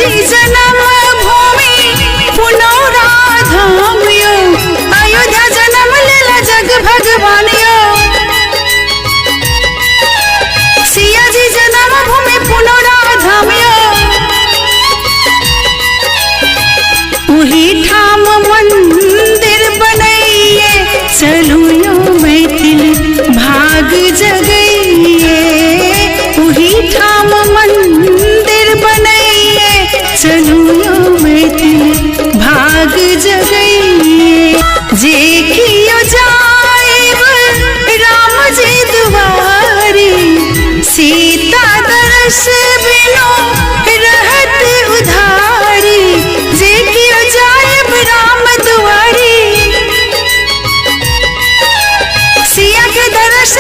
जी जन्म भूमि पुनौरा धाम यो, अयोध्या जन्म लेला जग भगवान यो। सिया जी जन्म भूमि पुनौरा धाम यो, वही ठाम मंदिर बनैये चलू यो मैथिल भाग जगैये। वही ठाम मंदिर बनैये चलू यो मैथिल भाग जगैये। जे कियो जाइब राम जी दुआरी, सीता दर्श बिनु रहत उधारी। जे कियो जाइब राम दुआरी, सिया के दर्श